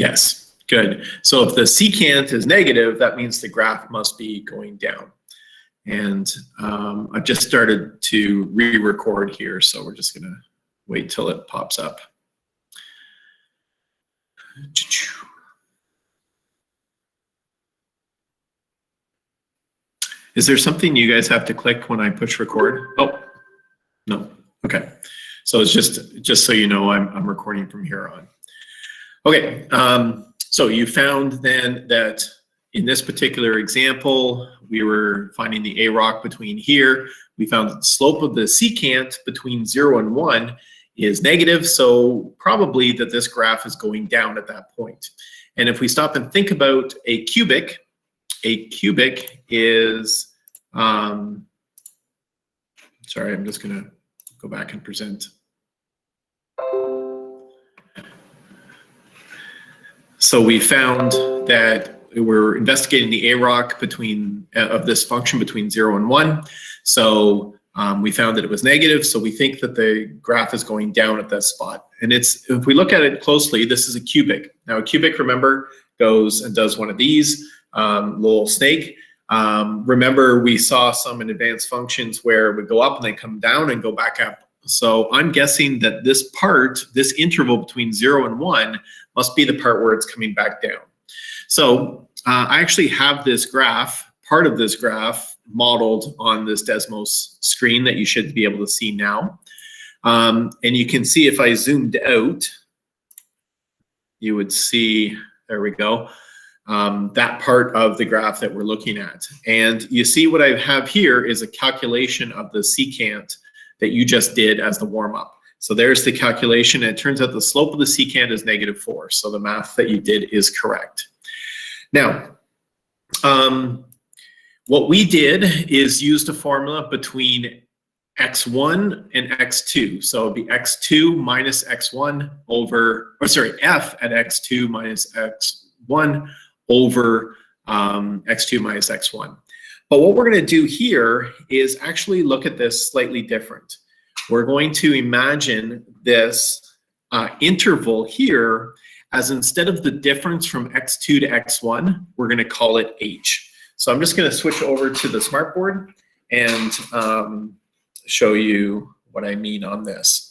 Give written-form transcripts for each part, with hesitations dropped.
Yes, good. So if the secant is negative, that means the graph must be going down. And I've just started to re-record here, so we're just gonna wait till it pops up. Is there something you guys have to click when I push record? Oh, no, okay. So it's just so you know, I'm recording from here on. Okay, so you found then that in this particular example, we were finding the AROC between here. We found that the slope of the secant between 0 and 1 is negative, so probably that this graph is going down at that point. And if we stop and think about a cubic is, sorry, I'm just gonna go back and present. So we found that we're investigating the AROC between of this function between 0 and 1. So we found that it was negative, so we think that the graph is going down at that spot. And it's, if we look at it closely, this is a cubic. Now a cubic, remember, goes and does one of these, little snake. Remember, we saw some in advanced functions where it would go up and then come down and go back up. So I'm guessing that this part, this interval between 0 and 1, must be the part where it's coming back down. So I actually have this graph, part of this graph, modeled on this Desmos screen that you should be able to see now. And you can see if I zoomed out, you would see, there we go, that part of the graph that we're looking at. And you see what I have here is a calculation of the secant that you just did as the warm-up. So there's the calculation, and it turns out the slope of the secant is -4. So the math that you did is correct. Now, what we did is used a formula between x1 and x2. So it'd be x2 minus x1 over, or sorry, f at x2 minus x1 over x2 minus x1. But what we're going to do here is actually look at this slightly different. We're going to imagine this interval here as, instead of the difference from x2 to x1, we're going to call it h. So I'm just going to switch over to the smartboard and show you what I mean on this.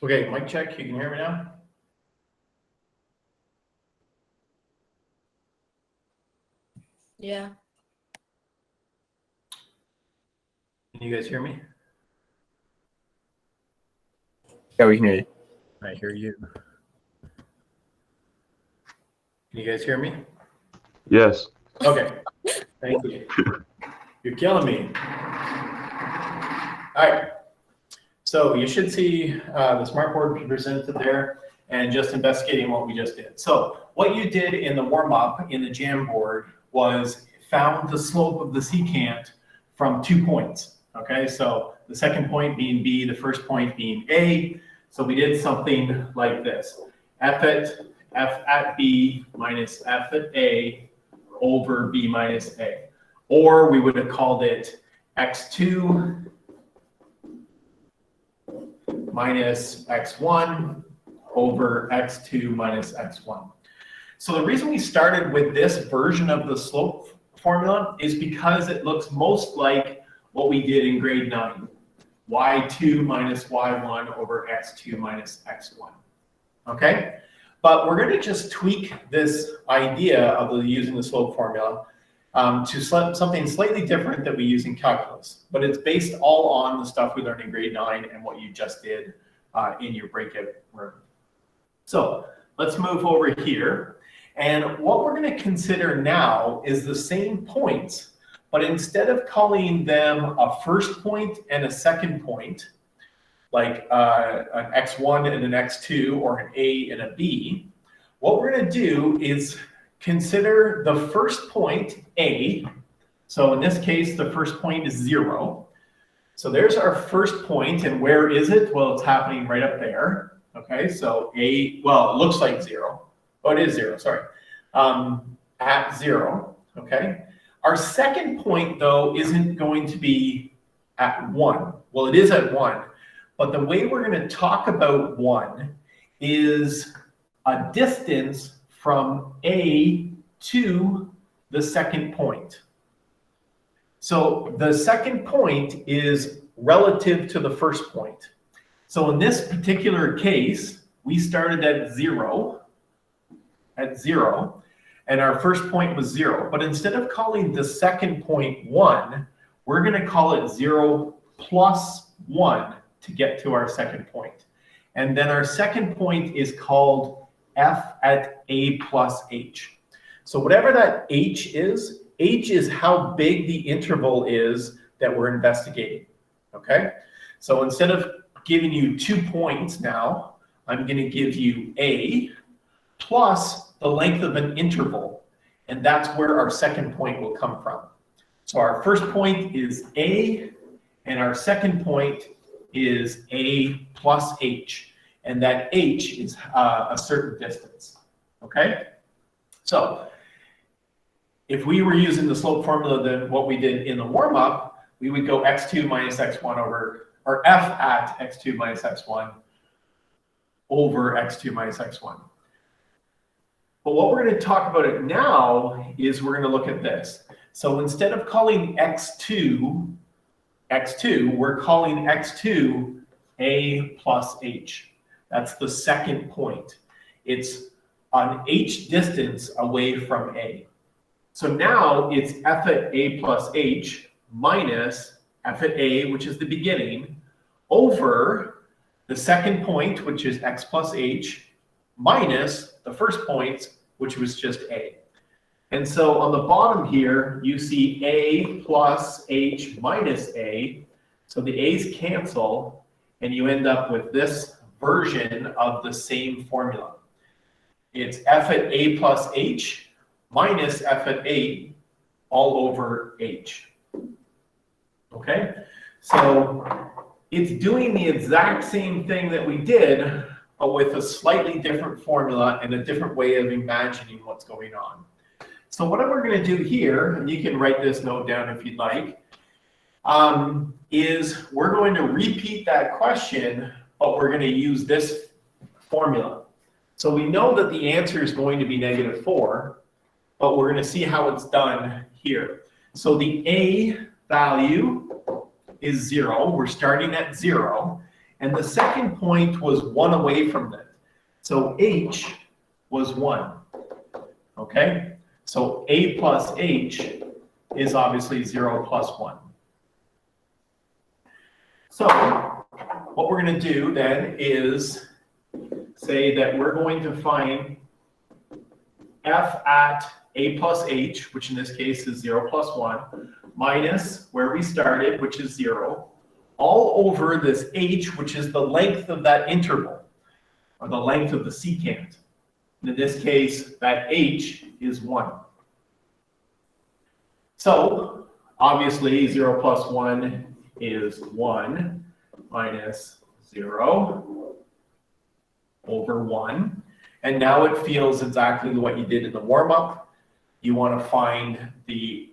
Okay, mic check, you can hear me now? Yeah. Can you guys hear me? Yeah, we can hear you. I hear you. Can you guys hear me? Yes. Okay, thank you. You're killing me. All right, so you should see the smartboard presented there and just investigating what we just did. So what you did in the warm-up in the Jamboard was found the slope of the secant from 2 points. Okay, so the second point being B, the first point being A. So we did something like this. F at B minus F at A over B minus A. Or we would have called it x2 minus x1 over x2 minus x1. So the reason we started with this version of the slope formula is because it looks most like what we did in grade 9. y2 minus y1 over x2 minus x1. Okay? But we're going to just tweak this idea of using the slope formula to something slightly different that we use in calculus. But it's based all on the stuff we learned in grade 9 and what you just did in your breakout room. So let's move over here. And what we're going to consider now is the same points, but instead of calling them a first point and a second point, like an x1 and an x2 or an A and a B, what we're going to do is consider the first point A. So in this case, the first point is 0. So there's our first point, and where is it? Well, it's happening right up there. Okay, so A, well, it looks like 0. Oh, it is 0, sorry. At 0, okay? Our second point, though, isn't going to be at 1. Well, it is at 1, but the way we're going to talk about 1 is a distance from A to the second point. So the second point is relative to the first point. So in this particular case, we started at 0, and our first point was 0. But instead of calling the second point 1, we're going to call it 0 plus 1 to get to our second point. And then our second point is called F at A plus H. So whatever that H is how big the interval is that we're investigating, okay? So instead of giving you 2 points now, I'm going to give you A plus the length of an interval, and that's where our second point will come from. So our first point is A, and our second point is A plus H, and that H is a certain distance, okay? So if we were using the slope formula than what we did in the warm-up, we would go x2 minus x1 over, or f at x2 minus x1 over x2 minus x1. But what we're going to talk about it now is we're going to look at this. So instead of calling x2, we're calling x2 A plus H. That's the second point. It's an H distance away from A. So now it's F at A plus H minus F at A, which is the beginning, over the second point, which is X plus H, minus the first point, which was just A. And so on the bottom here, you see A plus H minus A. So the A's cancel, and you end up with this version of the same formula. It's F at A plus H minus F at A all over H. Okay? So it's doing the exact same thing that we did, but with a slightly different formula and a different way of imagining what's going on. So what we're going to do here, and you can write this note down if you'd like, is we're going to repeat that question, but we're going to use this formula. So we know that the answer is going to be -4, but we're going to see how it's done here. So the A value is 0. We're starting at 0. And the second point was 1 away from that. So H was 1. Okay? So A plus H is obviously 0 plus 1. So what we're going to do then is say that we're going to find F at A plus H, which in this case is 0 plus 1, minus where we started, which is 0, all over this H, which is the length of that interval, or the length of the secant. And in this case, that H is 1. So obviously 0 plus 1 is 1 minus 0 over 1. And now it feels exactly what you did in the warm-up. You want to find the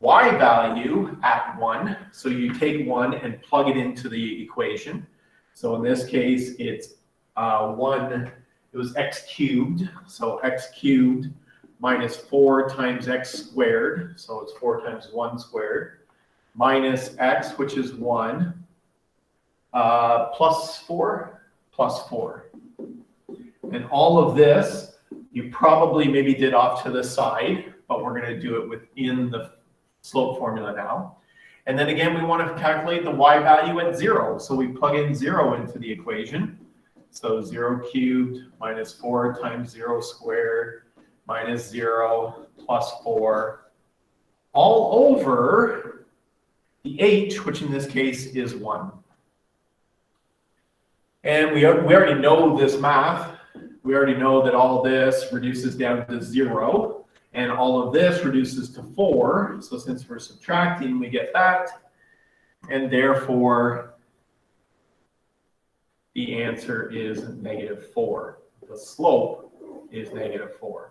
y value at 1. So you take 1 and plug it into the equation. So in this case, it's 1, it was x cubed. So x cubed minus 4 times x squared. So it's 4 times 1 squared. Minus x, which is 1, plus 4, plus 4. And all of this, you probably maybe did off to the side, but we're going to do it within the slope formula now. And then again, we want to calculate the y value at 0. So we plug in 0 into the equation. So 0 cubed minus 4 times 0 squared minus 0 plus 4 all over the h, which in this case is 1. And we already know this math. We already know that all this reduces down to 0, and all of this reduces to 4. So since we're subtracting, we get that. And therefore, the answer is -4. The slope is -4.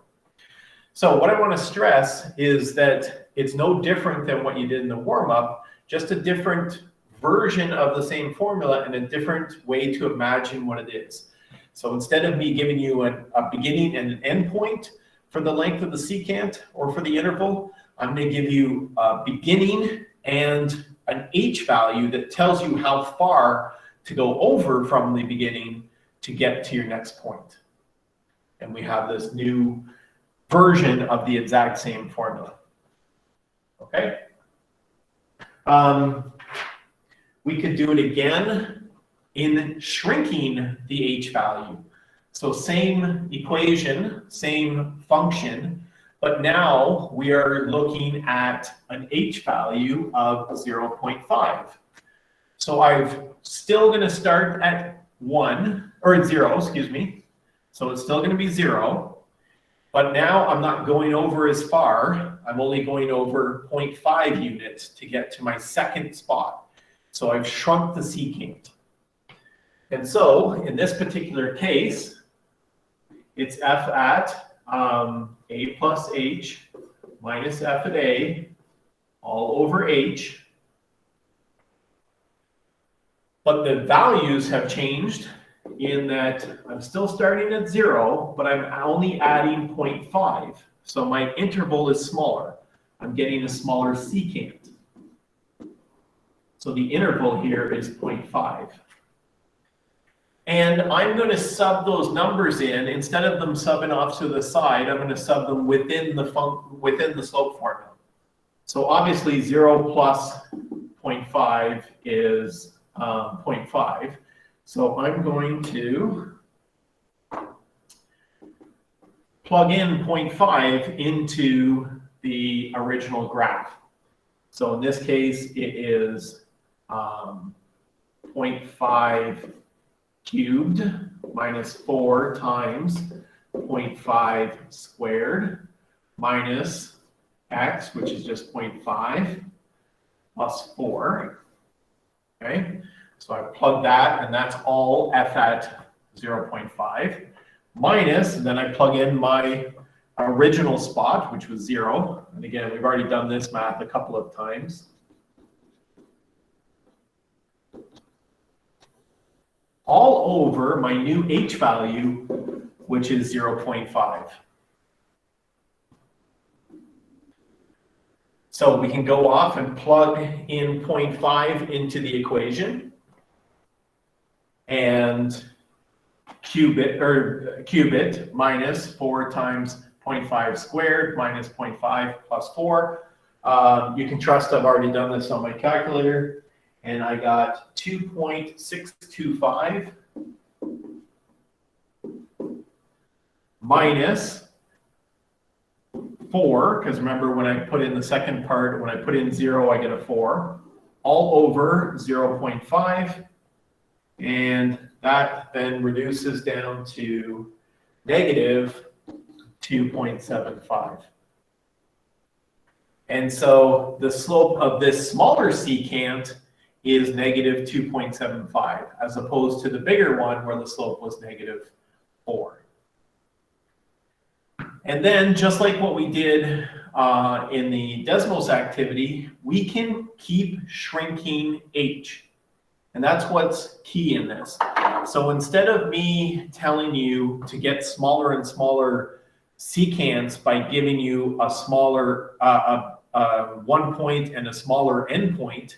So what I want to stress is that it's no different than what you did in the warm-up, just a different version of the same formula and a different way to imagine what it is. So instead of me giving you a beginning and an end point for the length of the secant or for the interval, I'm going to give you a beginning and an h value that tells you how far to go over from the beginning to get to your next point. And we have this new version of the exact same formula. Okay? We could do it again in shrinking the h value. So same equation, same function, but now we are looking at an h value of 0.5. So I'm still going to start at 1, or at 0, excuse me. So it's still going to be 0, but now I'm not going over as far. I'm only going over 0.5 units to get to my second spot. So I've shrunk the secant. And so in this particular case, it's f at a plus h minus f at a all over h. But the values have changed in that I'm still starting at 0, but I'm only adding 0.5. So my interval is smaller. I'm getting a smaller secant. So the interval here is 0.5. And I'm going to sub those numbers in. Instead of them subbing off to the side, I'm going to sub them within the slope formula. So obviously 0 plus 0.5 is 0.5. So I'm going to plug in 0.5 into the original graph. So in this case, it is 0.5 cubed minus 4 times 0.5 squared minus x, which is just 0.5, plus 4. Okay, so I plug that, and that's all f at 0.5, minus, and then I plug in my original spot, which was 0. And again, we've already done this math a couple of times. All over my new h value, which is 0.5. So we can go off and plug in 0.5 into the equation and cube it minus 4 times 0.5 squared minus 0.5 plus 4. You can trust I've already done this on my calculator, and I got 2.625 minus 4, because remember when I put in the second part, when I put in 0, I get a 4, all over 0.5, and that then reduces down to negative 2.75. And so the slope of this smaller secant is negative 2.75, as opposed to the bigger one where the slope was negative 4. And then, just like what we did in the Desmos activity, we can keep shrinking h. And that's what's key in this. So instead of me telling you to get smaller and smaller secants by giving you a smaller 1 point and a smaller endpoint,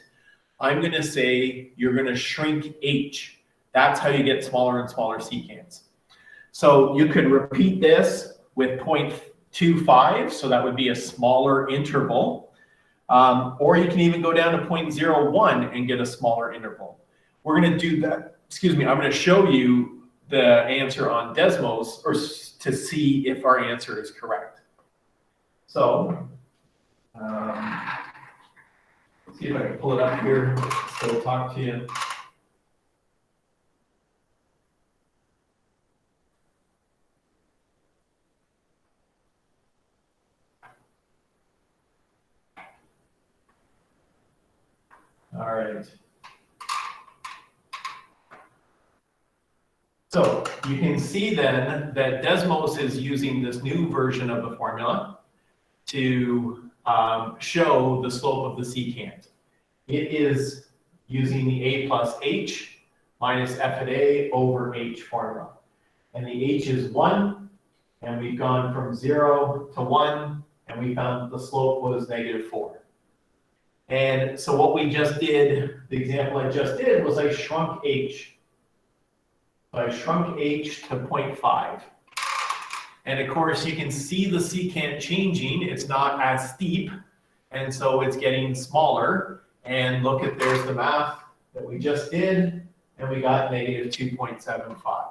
I'm going to say you're going to shrink h. That's how you get smaller and smaller secants. So you could repeat this with 0.25, so that would be a smaller interval. Or you can even go down to 0.01 and get a smaller interval. We're going to do that. Excuse me, I'm going to show you the answer on Desmos or to see if our answer is correct. So, see if I can pull it up here, so I'll talk to you. All right. So you can see then that Desmos is using this new version of the formula to show the slope of the secant. It is using the a plus h minus f at a over h formula. And the h is 1, and we've gone from 0 to 1, and we found the slope was negative 4. And so what we just did, the example I just did, was I shrunk h. So I shrunk h to 0.5. And of course, you can see the secant changing. It's not as steep, and so it's getting smaller. And look at, there's the math that we just did, and we got negative 2.75.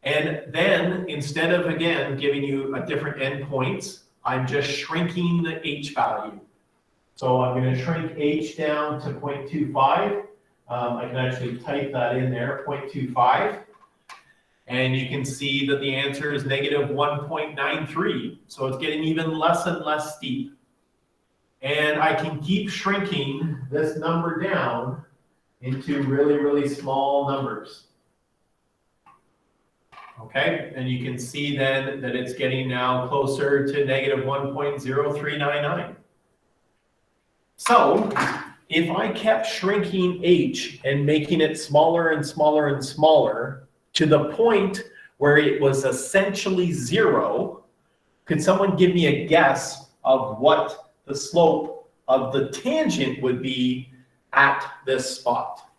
And then, instead of, again, giving you a different endpoints, I'm just shrinking the h value. So I'm going to shrink h down to 0.25. I can actually type that in there, 0.25. And you can see that the answer is negative 1.93. So it's getting even less and less steep. And I can keep shrinking this number down into really, really small numbers. Okay, and you can see then that it's getting now closer to negative 1.0399. So if I kept shrinking h and making it smaller and smaller and smaller to the point where it was essentially 0, could someone give me a guess of what the slope of the tangent would be at this spot?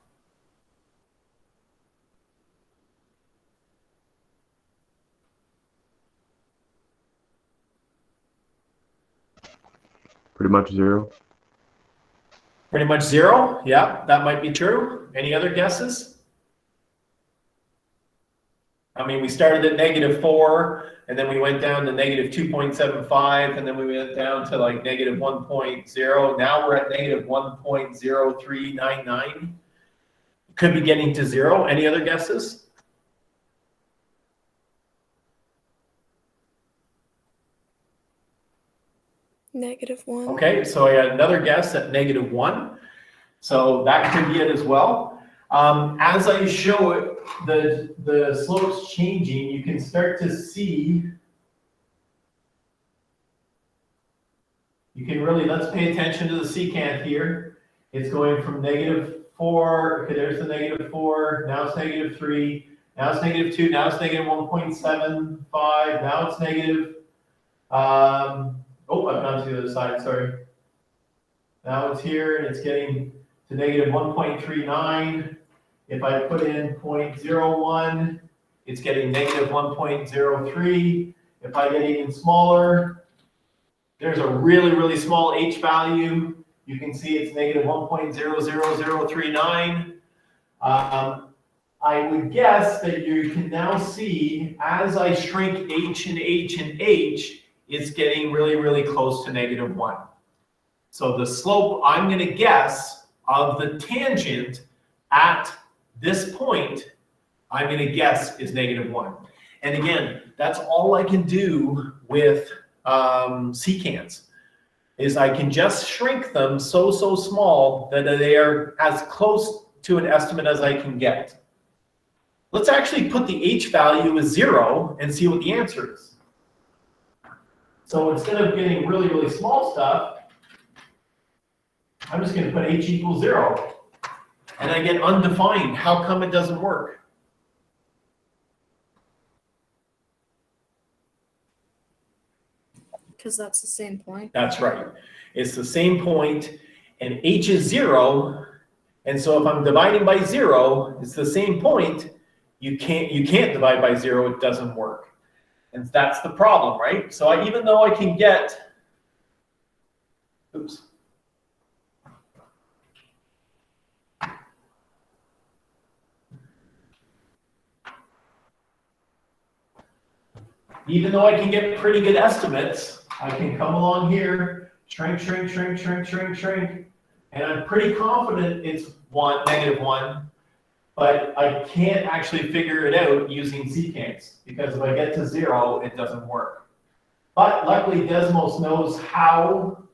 Pretty much 0. Pretty much 0? Yeah, that might be true. Any other guesses? I mean, we started at negative 4, and then we went down to negative 2.75, and then we went down to like negative 1.0. Now we're at negative 1.0399. Could be getting to 0. Any other guesses? -1. Okay, so I had another guess at negative 1. So that could be it as well. As I show it, the slopes changing, you can start to see. You can really, let's pay attention to the secant here. It's going from negative 4, okay, there's the negative 4, now it's negative 3, now it's negative 2, now it's negative 1.75, now it's negative, I've gone to the other side, sorry. Now it's here, and it's getting to negative 1.39. If I put in 0.01, it's getting negative 1.03. If I get even smaller, there's a really, really small h value. You can see it's negative 1.00039. I would guess that you can now see, as I shrink h and h and h, it's getting really, really close to negative 1. So the slope, I'm going to guess, of the tangent at this point, I'm going to guess is negative 1. And again, that's all I can do with secants. is I can just shrink them so small that they are as close to an estimate as I can get. Let's actually put the H value as 0 and see what the answer is. So instead of getting really small stuff, I'm just going to put H equals 0. And I get undefined. How come it doesn't work? Because that's the same point. That's right. It's the same point, and H is 0. And so if I'm dividing by 0, it's the same point. You can't divide by 0. It doesn't work. And that's the problem, right? So even though I can get, oops. Even though I can get pretty good estimates, I can come along here, shrink, and I'm pretty confident it's -1, but I can't actually figure it out using secants, because if I get to 0, it doesn't work. But luckily, Desmos knows how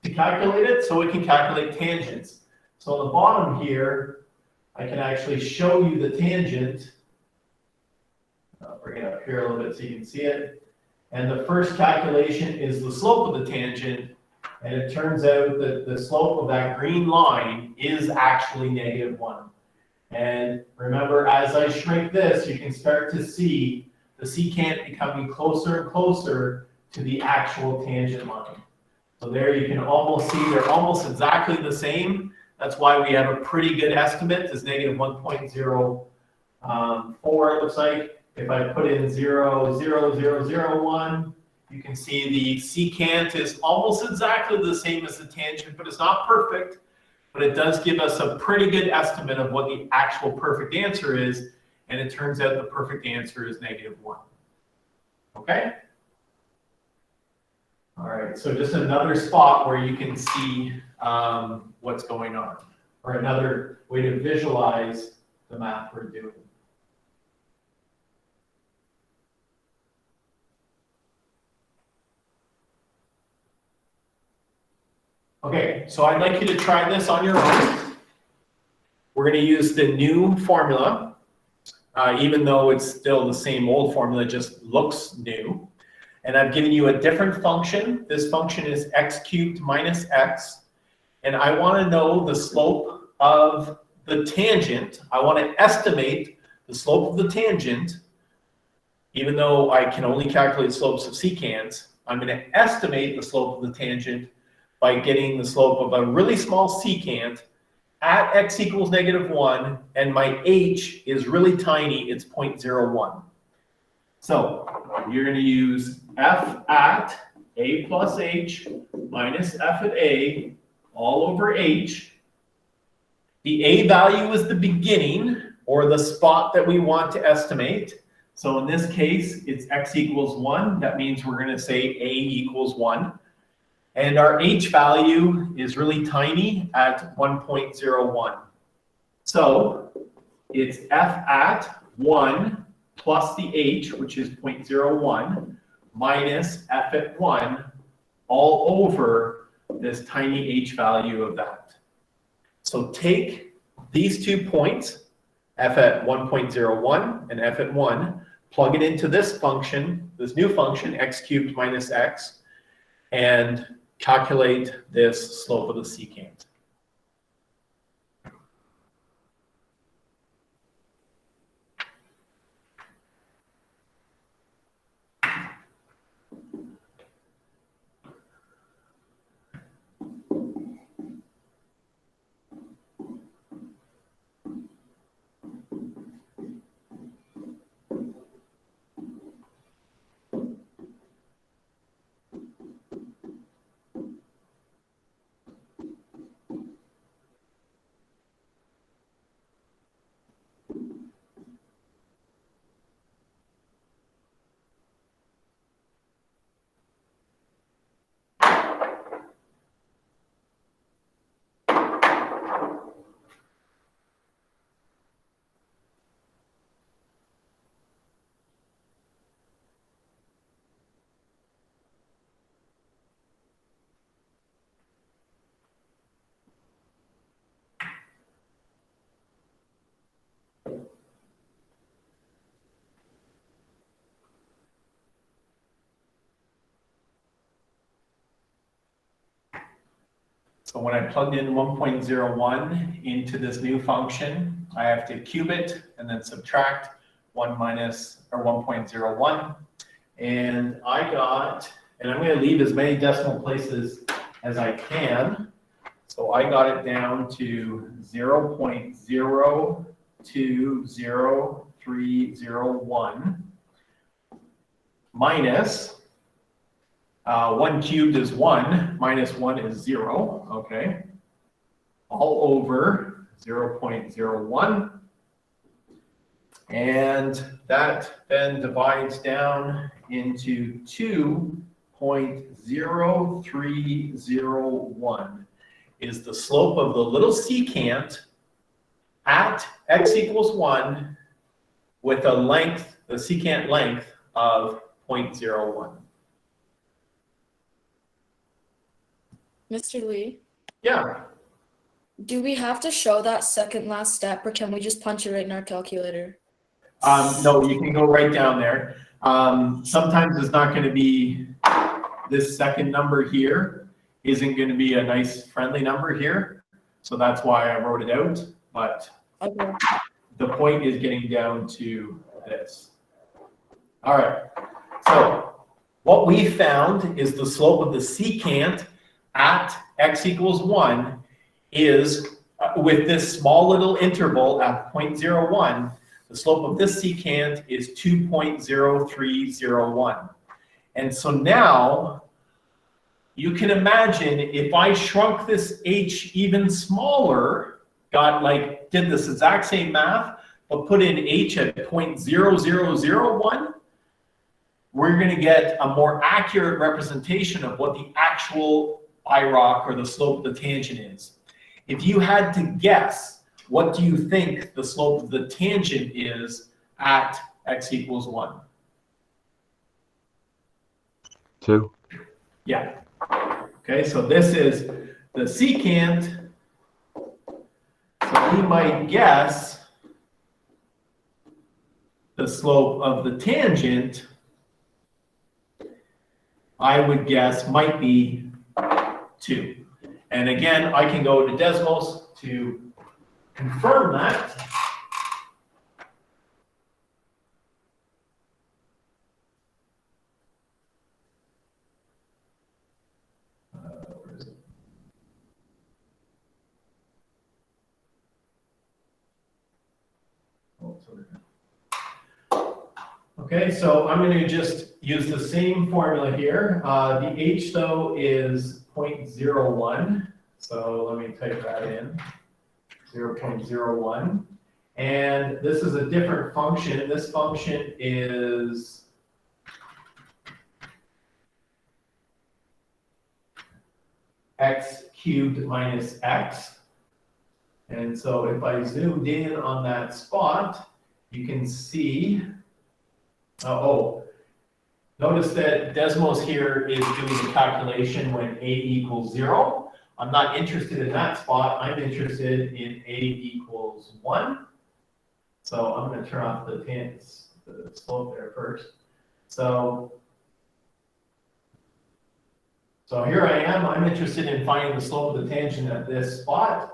to calculate it, so it can calculate tangents. So on the bottom here, I can actually show you the tangent. I'll bring it up here a little bit so you can see it. And the first calculation is the slope of the tangent. And it turns out that the slope of that green line is actually -1. And remember, as I shrink this, you can start to see the secant becoming closer and closer to the actual tangent line. So there you can almost see they're almost exactly the same. That's why we have a pretty good estimate. It's -1.04, it looks like. If I put in 0.0001, you can see the secant is almost exactly the same as the tangent, but it's not perfect. But it does give us a pretty good estimate of what the actual perfect answer is. And it turns out the perfect answer is -1. Okay? All right, so just another spot where you can see what's going on, or another way to visualize the math we're doing. Okay, so I'd like you to try this on your own. We're going to use the new formula, even though it's still the same old formula, it just looks new. And I've given you a different function. This function is x³ minus x. And I want to know the slope of the tangent. I want to estimate the slope of the tangent. Even though I can only calculate slopes of secants, I'm going to estimate the slope of the tangent by getting the slope of a really small secant at x equals -1, and my h is really tiny, it's 0.01. So you're going to use f at a plus h minus f at a all over h. The a value is the beginning, or the spot that we want to estimate. So in this case, it's x equals 1. That means we're going to say a equals 1. And our h value is really tiny at 1.01. So it's f at 1 plus the h, which is 0.01, minus f at 1 all over this tiny h value of that. So take these 2 points, f at 1.01 and f at 1, plug it into this function, this new function, x³ minus x, and calculate this slope of the secant. So when I plugged in 1.01 into this new function, I have to cube it and then subtract 1.01. And I got, and I'm going to leave as many decimal places as I can. So I got it down to 0.020301 minus 1 cubed is 1, minus 1 is 0, okay? All over 0.01. And that then divides down into 2.0301 is the slope of the little secant at x equals 1 with a length, the secant length of 0.01. Mr. Lee, Yeah. do we have to show that second last step, or can we just punch it right in our calculator? No, you can go right down there. Sometimes it's not going to be this second number here isn't going to be a nice friendly number here. So that's why I wrote it out. But Okay. the point is getting down to this. All right. So what we found is the slope of the secant at x equals 1 is, with this small little interval at 0.01, the slope of this secant is 2.0301. And so now you can imagine if I shrunk this h even smaller, did this exact same math, but put in h at 0.0001, we're going to get a more accurate representation of what the actual AROC or the slope of the tangent is. If you had to guess, what do you think the slope of the tangent is at x equals 1? 2. Yeah. Okay, so this is the secant. So we might guess the slope of the tangent, I would guess, might be 2. And again, I can go to decimals to confirm that. Where is it? Oh, sorry. Okay, so I'm going to just use the same formula here. The h, though, is 0.01. So let me type that in, 0.01. And this is a different function. This function is x cubed minus x. And so if I zoomed in on that spot, you can see, notice that Desmos here is doing the calculation when a equals 0. I'm not interested in that spot. I'm interested in a equals 1. So I'm going to turn off the slope there first. So here I am. I'm interested in finding the slope of the tangent at this spot.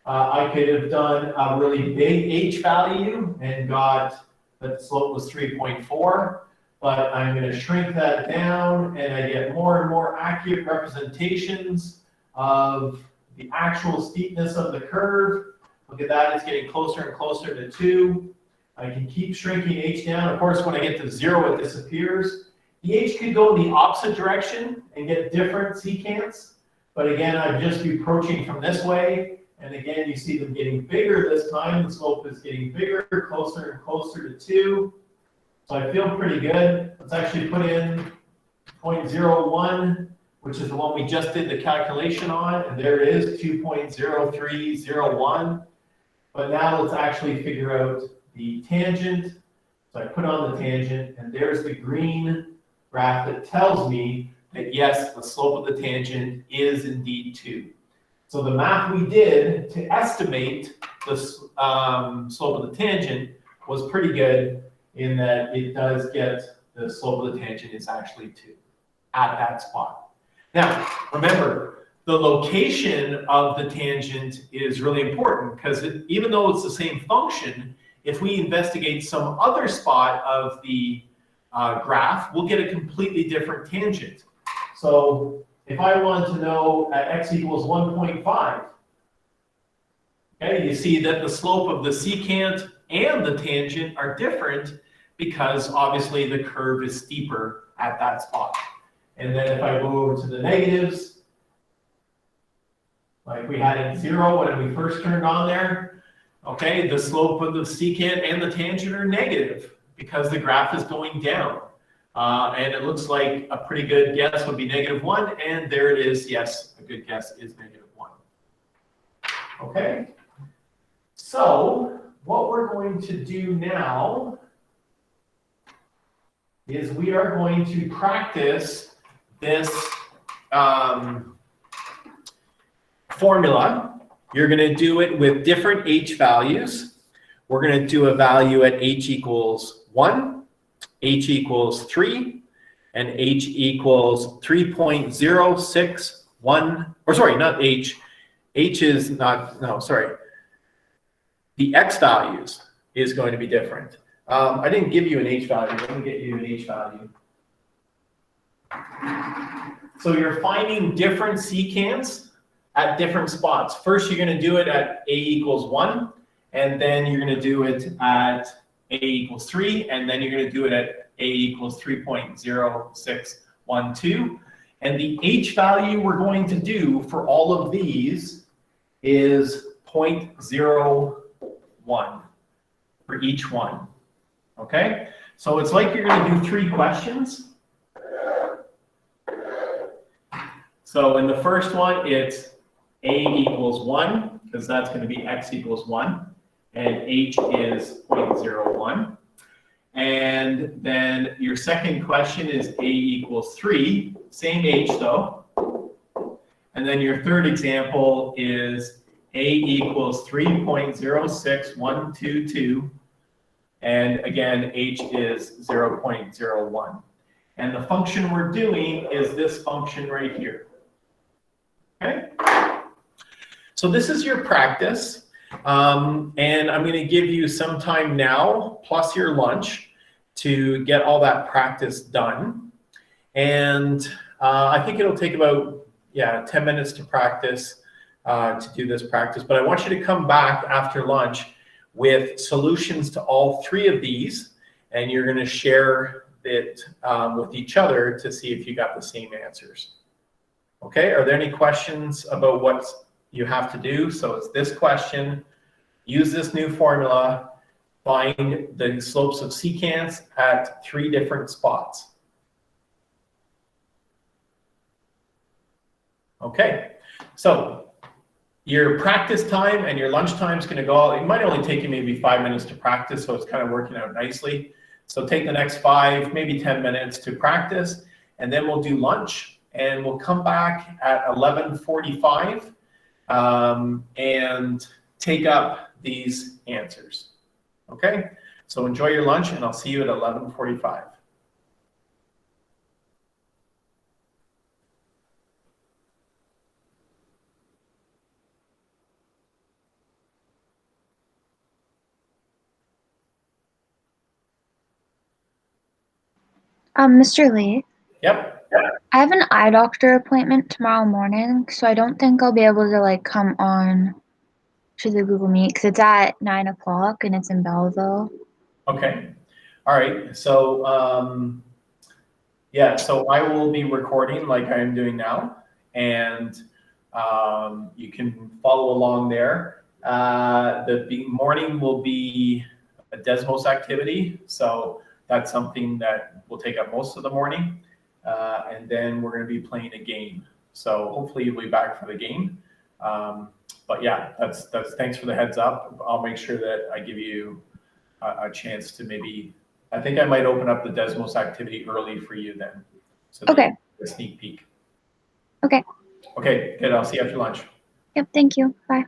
I could have done a really big h value and got that the slope was 3.4. But I'm going to shrink that down, and I get more and more accurate representations of the actual steepness of the curve. Look at that, it's getting closer and closer to 2. I can keep shrinking h down. Of course, when I get to 0, it disappears. The h could go in the opposite direction and get different secants. But again, I'd just be approaching from this way. And again, you see them getting bigger this time. The slope is getting bigger, closer and closer to 2. So I feel pretty good. Let's actually put in 0.01, which is the one we just did the calculation on. And there it is, 2.0301. But now let's actually figure out the tangent. So I put on the tangent, and there's the green graph that tells me that yes, the slope of the tangent is indeed 2. So the math we did to estimate the slope of the tangent was pretty good, in that it does get the slope of the tangent is actually 2 at that spot. Now, remember, the location of the tangent is really important because even though it's the same function, if we investigate some other spot of the graph, we'll get a completely different tangent. So if I want to know at x equals 1.5, okay, you see that the slope of the secant and the tangent are different because obviously the curve is steeper at that spot. And then if I go over to the negatives, like we had at 0 when we first turned on there, okay, the slope of the secant and the tangent are negative because the graph is going down. And it looks like a pretty good guess would be -1, and there it is. Yes, a good guess is -1. Okay, so what we're going to do now is we are going to practice this formula. You're going to do it with different h values. We're going to do a value at h equals 1, h equals 3, and h equals 3.061, or sorry, not h. H is not, no, sorry. The x values is going to be different. I didn't give you an h value. Let me get you an h value. So you're finding different secants at different spots. First, you're going to do it at a equals 1, and then you're going to do it at a equals 3, and then you're going to do it at a equals 3.0612. And the h value we're going to do for all of these is 0.01 for each one. Okay? So it's like you're going to do 3 questions. So in the first one, it's a equals 1, because that's going to be x equals 1, and h is 0.01. And then your second question is a equals 3, same h though. And then your third example is a equals 3.06122, and again, h is 0.01. And the function we're doing is this function right here. Okay? So this is your practice, and I'm going to give you some time now, plus your lunch, to get all that practice done. And I think it'll take about 10 minutes to practice, to do this practice. But I want you to come back after lunch with solutions to all 3 of these, and you're going to share it with each other to see if you got the same answers. Okay, are there any questions about what you have to do? So it's this question, use this new formula, find the slopes of secants at 3 different spots. Okay, so your practice time and your lunch time is going to go out. It might only take you maybe 5 minutes to practice, so it's kind of working out nicely. So take the next 5, maybe 10 minutes to practice, and then we'll do lunch. And we'll come back at 11:45 and take up these answers. Okay? So enjoy your lunch, and I'll see you at 11:45. Mr. Lee, Yep. I have an eye doctor appointment tomorrow morning, so I don't think I'll be able to like come on to the Google Meet because it's at 9 o'clock and it's in Belleville. Okay. All right. So yeah, so I will be recording like I am doing now, and you can follow along there. The morning will be a Desmos activity, so that's something that will take up most of the morning. And then we're going to be playing a game. So hopefully you'll be back for the game. But yeah, that's thanks for the heads up. I'll make sure that I give you a chance to maybe, I think I might open up the Desmos activity early for you then. So that Okay. you get a sneak peek. Okay. Okay, good. I'll see you after lunch. Yep, thank you. Bye.